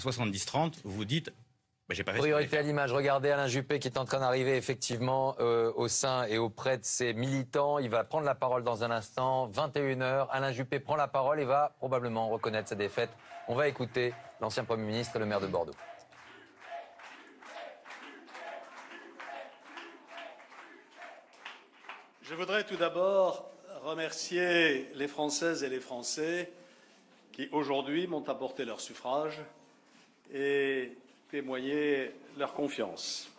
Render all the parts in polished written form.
70-30, vous vous dites, j'ai pas fait. Priorité à l'image. Regardez Alain Juppé qui est en train d'arriver effectivement au sein et auprès de ses militants. Il va prendre la parole dans un instant. 21h. Alain Juppé prend la parole et va probablement reconnaître sa défaite. On va écouter l'ancien Premier ministre et le maire de Bordeaux. Je voudrais tout d'abord remercier les Françaises et les Français qui aujourd'hui m'ont apporté leur suffrage et témoigner leur confiance.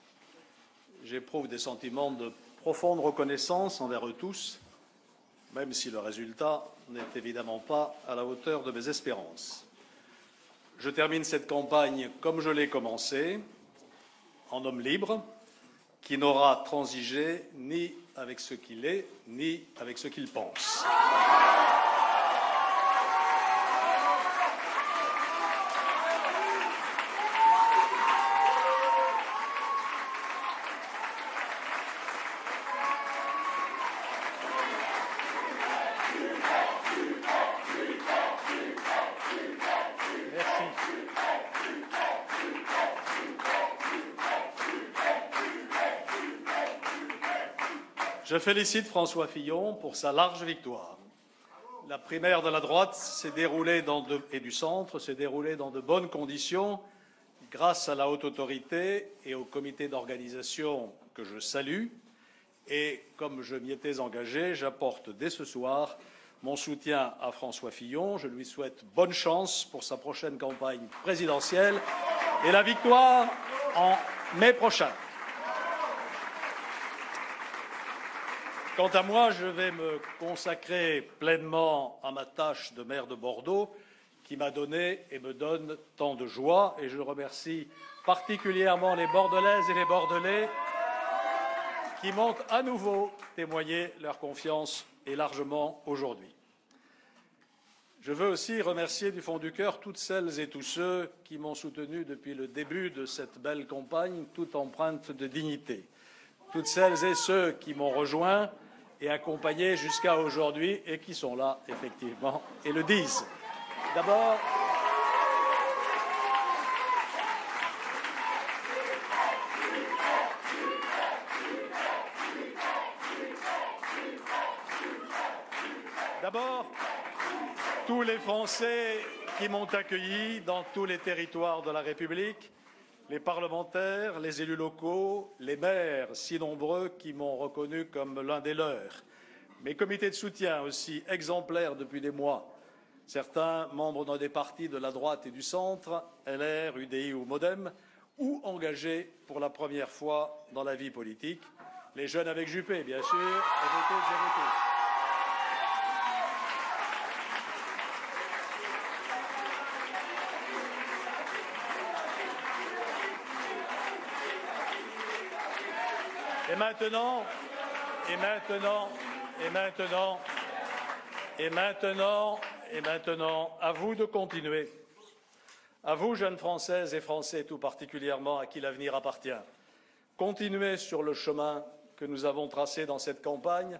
J'éprouve des sentiments de profonde reconnaissance envers eux tous, même si le résultat n'est évidemment pas à la hauteur de mes espérances. Je termine cette campagne comme je l'ai commencée, en homme libre, qui n'aura transigé ni avec ce qu'il est, ni avec ce qu'il pense. Je félicite François Fillon pour sa large victoire. La primaire de la droite et du centre s'est déroulée dans de bonnes conditions grâce à la haute autorité et au comité d'organisation que je salue. Et comme je m'y étais engagé, j'apporte dès ce soir mon soutien à François Fillon. Je lui souhaite bonne chance pour sa prochaine campagne présidentielle et la victoire en mai prochain. Quant à moi, je vais me consacrer pleinement à ma tâche de maire de Bordeaux, qui m'a donné et me donne tant de joie. Et je remercie particulièrement les Bordelaises et les Bordelais qui m'ont à nouveau témoigné leur confiance et largement aujourd'hui. Je veux aussi remercier du fond du cœur toutes celles et tous ceux qui m'ont soutenu depuis le début de cette belle campagne, toute empreinte de dignité. Toutes celles et ceux qui m'ont rejoint et accompagné jusqu'à aujourd'hui et qui sont là, effectivement, et le disent. D'abord, tous les Français qui m'ont accueilli dans tous les territoires de la République, les parlementaires, les élus locaux, les maires si nombreux qui m'ont reconnu comme l'un des leurs, mes comités de soutien aussi exemplaires depuis des mois, certains membres des partis de la droite et du centre, LR, UDI ou MoDem, ou engagés pour la première fois dans la vie politique, les jeunes avec Juppé, bien sûr, et vous tous et vous tous. Et maintenant, à vous de continuer. À vous, jeunes Françaises et Français, tout particulièrement, à qui l'avenir appartient. Continuez sur le chemin que nous avons tracé dans cette campagne,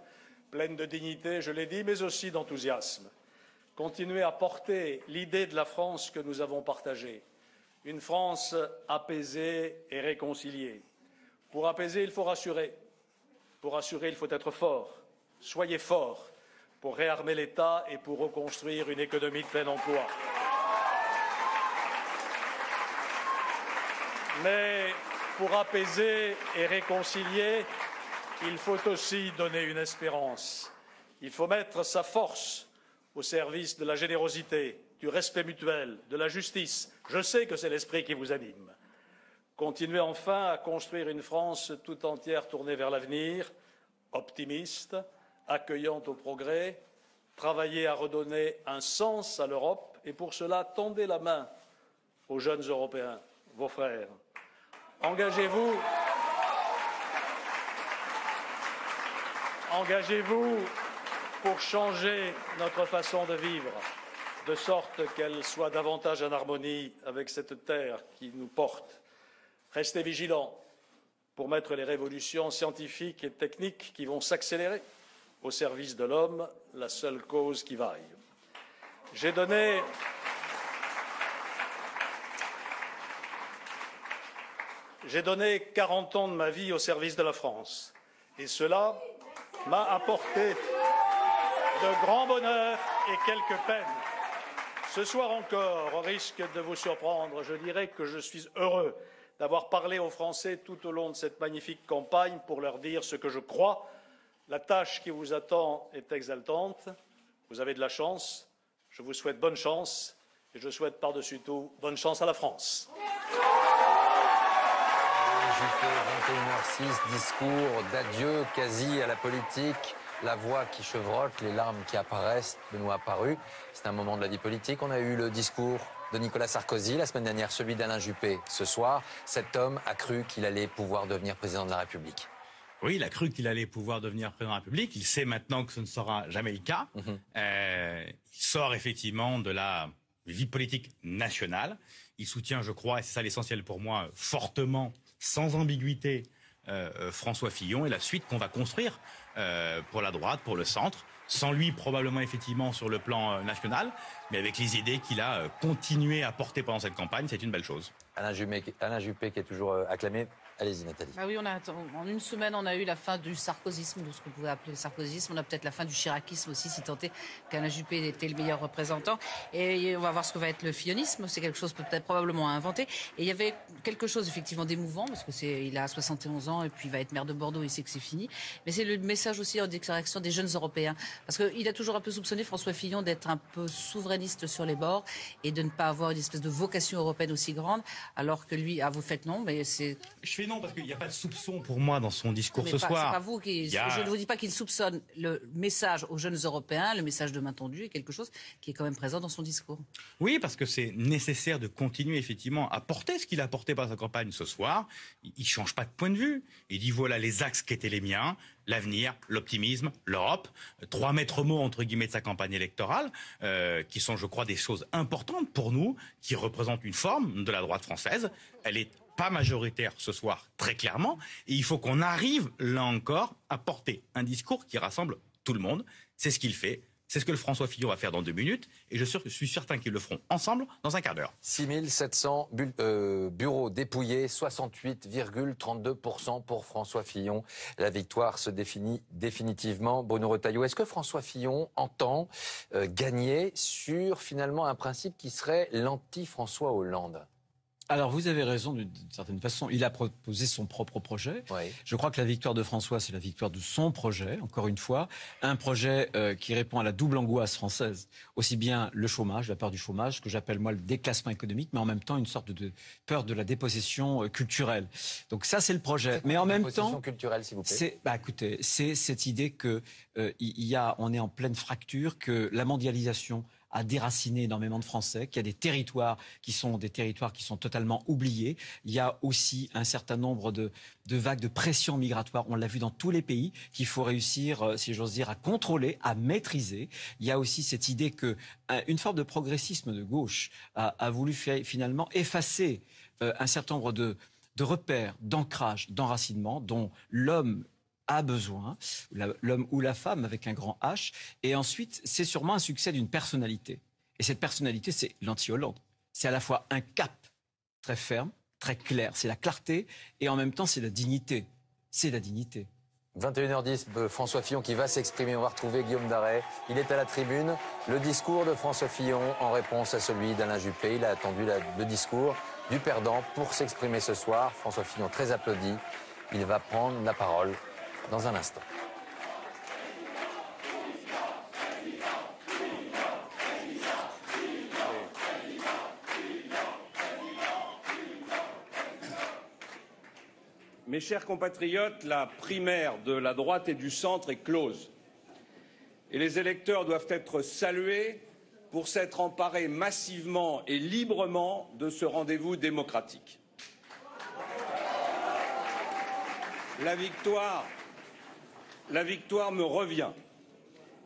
pleine de dignité, je l'ai dit, mais aussi d'enthousiasme. Continuez à porter l'idée de la France que nous avons partagée. Une France apaisée et réconciliée. Pour apaiser, il faut rassurer. Pour rassurer, il faut être fort. Soyez forts pour réarmer l'État et pour reconstruire une économie de plein emploi. Mais pour apaiser et réconcilier, il faut aussi donner une espérance. Il faut mettre sa force au service de la générosité, du respect mutuel, de la justice. Je sais que c'est l'esprit qui vous anime. Continuez enfin à construire une France tout entière tournée vers l'avenir, optimiste, accueillante au progrès, travaillez à redonner un sens à l'Europe et pour cela, tendez la main aux jeunes Européens, vos frères. Engagez-vous pour changer notre façon de vivre, de sorte qu'elle soit davantage en harmonie avec cette terre qui nous porte. Restez vigilants pour mettre les révolutions scientifiques et techniques qui vont s'accélérer au service de l'homme, la seule cause qui vaille. J'ai donné J'ai donné 40 ans de ma vie au service de la France. Et cela m'a apporté de grands bonheurs et quelques peines. Ce soir encore, au risque de vous surprendre, je dirais que je suis heureux d'avoir parlé aux Français tout au long de cette magnifique campagne pour leur dire ce que je crois. La tâche qui vous attend est exaltante. Vous avez de la chance. Je vous souhaite bonne chance. Et je souhaite par-dessus tout bonne chance à la France. Juppé, 21h06, discours d'adieu quasi à la politique. La voix qui chevrotte, les larmes qui apparaissent, Benoît apparu. C'est un moment de la vie politique. On a eu le discours de Nicolas Sarkozy la semaine dernière, celui d'Alain Juppé ce soir. Cet homme a cru qu'il allait pouvoir devenir président de la République. Oui, il a cru qu'il allait pouvoir devenir président de la République. Il sait maintenant que ce ne sera jamais le cas. Il sort effectivement de la vie politique nationale. Il soutient, je crois, et c'est ça l'essentiel pour moi, fortement, sans ambiguïté, François Fillon et la suite qu'on va construire pour la droite, pour le centre, sans lui probablement effectivement sur le plan national, mais avec les idées qu'il a continué à porter pendant cette campagne, c'est une belle chose. Alain Juppé qui est toujours acclamé. Allez-y Nathalie. Ah oui, en une semaine, on a eu la fin du sarkozysme, de ce qu'on pouvait appeler le sarkozysme. On a peut-être la fin du chiracisme aussi, si tant est qu'Alain Juppé était le meilleur représentant. Et on va voir ce que va être le fillonisme. C'est quelque chose peut-être probablement à inventer. Et il y avait quelque chose effectivement d'émouvant, parce que il a 71 ans et puis il va être maire de Bordeaux, il sait que c'est fini. Mais c'est le message aussi en direction des jeunes Européens. Parce qu'il a toujours un peu soupçonné François Fillon d'être un peu souverainiste sur les bords et de ne pas avoir une espèce de vocation européenne aussi grande, alors que lui, vous faites non, mais c'est... Je fais non parce qu'il n'y a pas de soupçon pour moi dans son discours ce soir. C'est pas vous qui... Je ne vous dis pas qu'il soupçonne le message aux jeunes Européens, le message de main tendue est quelque chose qui est quand même présent dans son discours. Oui, parce que c'est nécessaire de continuer effectivement à porter ce qu'il a porté par sa campagne ce soir. Il ne change pas de point de vue. Il dit voilà les axes qui étaient les miens, l'avenir, l'optimisme, l'Europe. 3 maîtres mots entre guillemets de sa campagne électorale, qui sont je crois des choses importantes pour nous, qui représentent une forme de la droite française. Elle est pas majoritaire ce soir, très clairement. Et il faut qu'on arrive, là encore, à porter un discours qui rassemble tout le monde. C'est ce qu'il fait. C'est ce que le François Fillon va faire dans 2 minutes. Et je suis certain qu'ils le feront ensemble dans un quart d'heure. 6700 bureaux dépouillés, 68,32% pour François Fillon. La victoire se définit définitivement. Bruno Retailleau, est-ce que François Fillon entend gagner sur finalement un principe qui serait l'anti-François Hollande ? Alors, vous avez raison d'une certaine façon. Il a proposé son propre projet. Oui. Je crois que la victoire de François, c'est la victoire de son projet, encore une fois. Un projet qui répond à la double angoisse française. Aussi bien le chômage, la peur du chômage, que j'appelle moi le déclassement économique, mais en même temps une sorte de peur de la dépossession culturelle. Donc ça, c'est le projet. Mais en même temps... Dépossession culturelle, s'il vous plaît. Écoutez, c'est cette idée que on est en pleine fracture, que la mondialisation a déraciné énormément de Français, qu'il y a des territoires qui sont totalement oubliés. Il y a aussi un certain nombre de vagues de pression migratoire, on l'a vu dans tous les pays, qu'il faut réussir, si j'ose dire, à contrôler, à maîtriser. Il y a aussi cette idée que une forme de progressisme de gauche a voulu finalement effacer un certain nombre de repères, d'ancrage, d'enracinement dont l'homme a besoin, l'homme ou la femme avec un grand H. Et ensuite, c'est sûrement un succès d'une personnalité. Et cette personnalité, c'est l'anti-Hollande. C'est à la fois un cap très ferme, très clair, c'est la clarté, et en même temps, c'est la dignité. C'est la dignité. 21h10, François Fillon qui va s'exprimer. On va retrouver Guillaume Darey. Il est à la tribune. Le discours de François Fillon en réponse à celui d'Alain Juppé. Il a attendu le discours du perdant pour s'exprimer ce soir. François Fillon, très applaudi. Il va prendre la parole dans un instant. Mes chers compatriotes, la primaire de la droite et du centre est close. Et les électeurs doivent être salués pour s'être emparés massivement et librement de ce rendez-vous démocratique. La victoire me revient.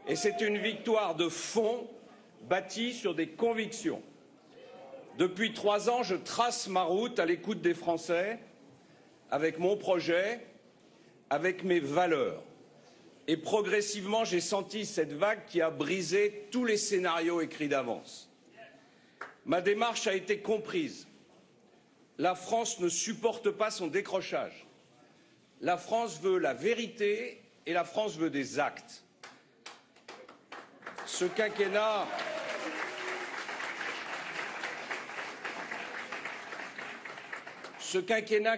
Et c'est une victoire de fond bâtie sur des convictions. Depuis 3 ans, je trace ma route à l'écoute des Français, avec mon projet, avec mes valeurs. Et progressivement, j'ai senti cette vague qui a brisé tous les scénarios écrits d'avance. Ma démarche a été comprise. La France ne supporte pas son décrochage. La France veut la vérité et la France veut des actes. Ce quinquennat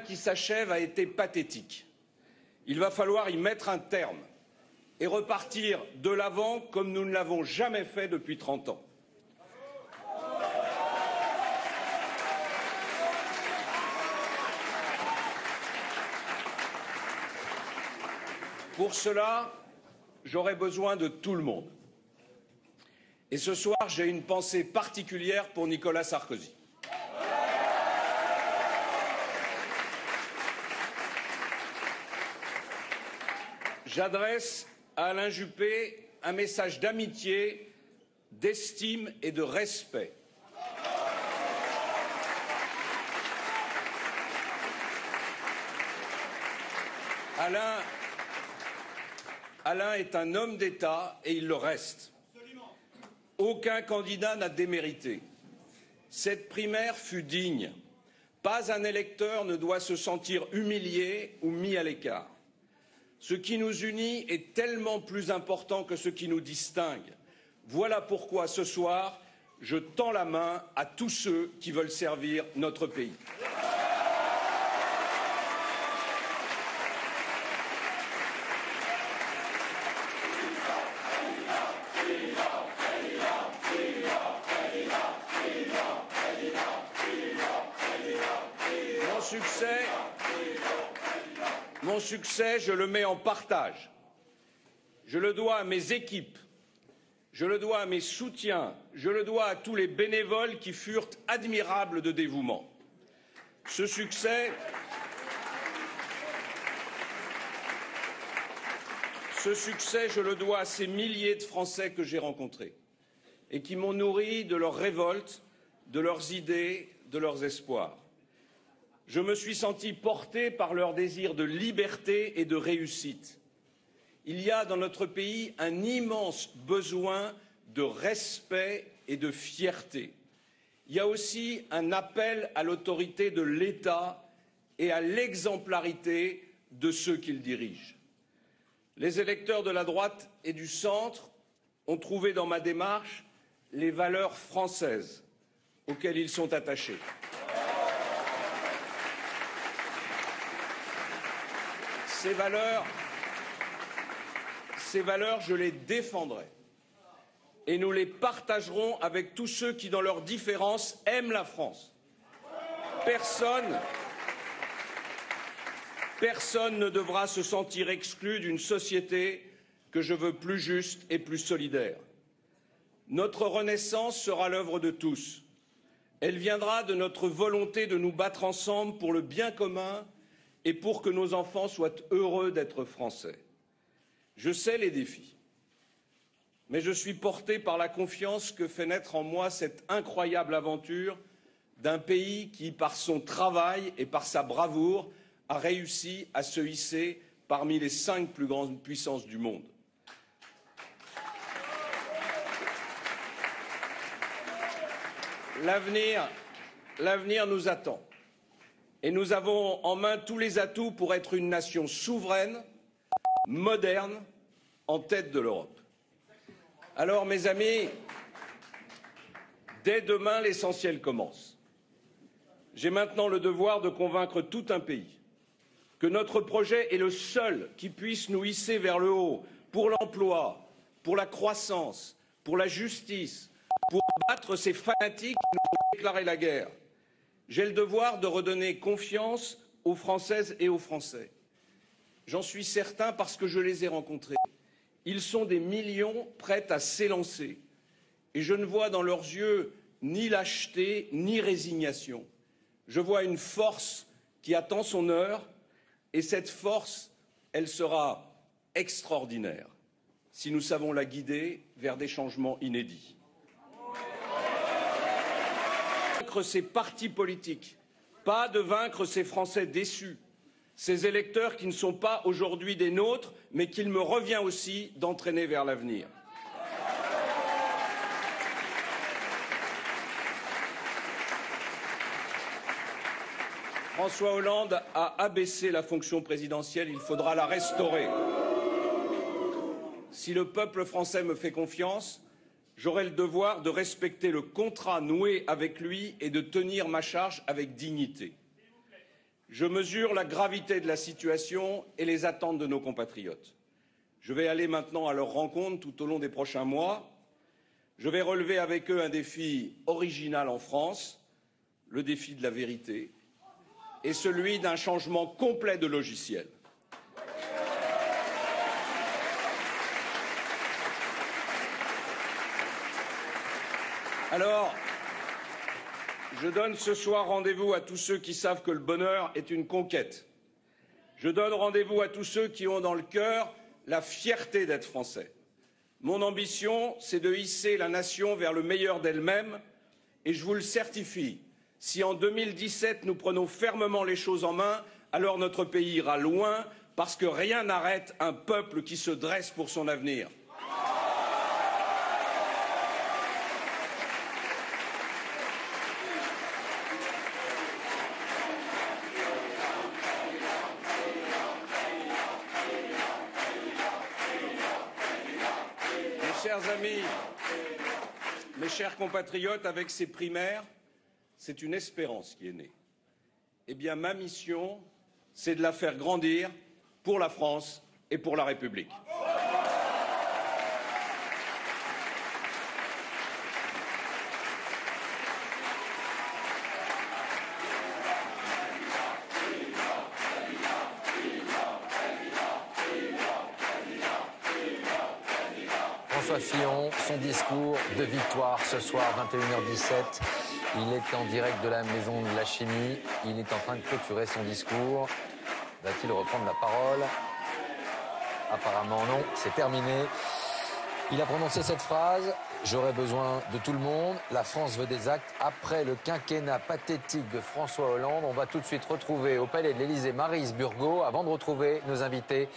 qui s'achève a été pathétique. Il va falloir y mettre un terme et repartir de l'avant comme nous ne l'avons jamais fait depuis 30 ans. Pour cela, j'aurai besoin de tout le monde. Et ce soir, j'ai une pensée particulière pour Nicolas Sarkozy. J'adresse à Alain Juppé un message d'amitié, d'estime et de respect. Alain est un homme d'État et il le reste. Aucun candidat n'a démérité. Cette primaire fut digne. Pas un électeur ne doit se sentir humilié ou mis à l'écart. Ce qui nous unit est tellement plus important que ce qui nous distingue. Voilà pourquoi ce soir, je tends la main à tous ceux qui veulent servir notre pays. Mon succès, je le mets en partage. Je le dois à mes équipes, je le dois à mes soutiens, je le dois à tous les bénévoles qui furent admirables de dévouement. Ce succès, je le dois à ces milliers de Français que j'ai rencontrés et qui m'ont nourri de leurs révoltes, de leurs idées, de leurs espoirs. Je me suis senti porté par leur désir de liberté et de réussite. Il y a dans notre pays un immense besoin de respect et de fierté. Il y a aussi un appel à l'autorité de l'État et à l'exemplarité de ceux qui le dirigent. Les électeurs de la droite et du centre ont trouvé dans ma démarche les valeurs françaises auxquelles ils sont attachés. Ces valeurs, je les défendrai et nous les partagerons avec tous ceux qui, dans leurs différences, aiment la France. Personne ne devra se sentir exclu d'une société que je veux plus juste et plus solidaire. Notre renaissance sera l'œuvre de tous. Elle viendra de notre volonté de nous battre ensemble pour le bien commun et pour que nos enfants soient heureux d'être français. Je sais les défis, mais je suis porté par la confiance que fait naître en moi cette incroyable aventure d'un pays qui, par son travail et par sa bravoure, a réussi à se hisser parmi les 5 plus grandes puissances du monde. L'avenir nous attend. Et nous avons en main tous les atouts pour être une nation souveraine, moderne, en tête de l'Europe. Alors, mes amis, dès demain, l'essentiel commence. J'ai maintenant le devoir de convaincre tout un pays que notre projet est le seul qui puisse nous hisser vers le haut pour l'emploi, pour la croissance, pour la justice, pour battre ces fanatiques qui nous ont déclaré la guerre. J'ai le devoir de redonner confiance aux Françaises et aux Français. J'en suis certain parce que je les ai rencontrés. Ils sont des millions prêts à s'élancer. Et je ne vois dans leurs yeux ni lâcheté, ni résignation. Je vois une force qui attend son heure. Et cette force, elle sera extraordinaire si nous savons la guider vers des changements inédits. Vaincre ces partis politiques, pas de vaincre ces Français déçus, ces électeurs qui ne sont pas aujourd'hui des nôtres, mais qu'il me revient aussi d'entraîner vers l'avenir. François Hollande a abaissé la fonction présidentielle, il faudra la restaurer. Si le peuple français me fait confiance, j'aurai le devoir de respecter le contrat noué avec lui et de tenir ma charge avec dignité. Je mesure la gravité de la situation et les attentes de nos compatriotes. Je vais aller maintenant à leur rencontre tout au long des prochains mois. Je vais relever avec eux un défi original en France, le défi de la vérité, et celui d'un changement complet de logiciel. Alors, je donne ce soir rendez-vous à tous ceux qui savent que le bonheur est une conquête. Je donne rendez-vous à tous ceux qui ont dans le cœur la fierté d'être français. Mon ambition, c'est de hisser la nation vers le meilleur d'elle-même, et je vous le certifie, si en 2017 nous prenons fermement les choses en main, alors notre pays ira loin, parce que rien n'arrête un peuple qui se dresse pour son avenir. Mes chers amis, mes chers compatriotes, avec ces primaires, c'est une espérance qui est née. Eh bien, ma mission, c'est de la faire grandir pour la France et pour la République. François Fillon, son discours de victoire ce soir, 21h17. Il est en direct de la Maison de la Chimie. Il est en train de clôturer son discours. Va-t-il reprendre la parole? Apparemment non, c'est terminé. Il a prononcé cette phrase: j'aurai besoin de tout le monde. La France veut des actes. Après le quinquennat pathétique de François Hollande, on va tout de suite retrouver au Palais de l'Élysée Maryse Burgot avant de retrouver nos invités.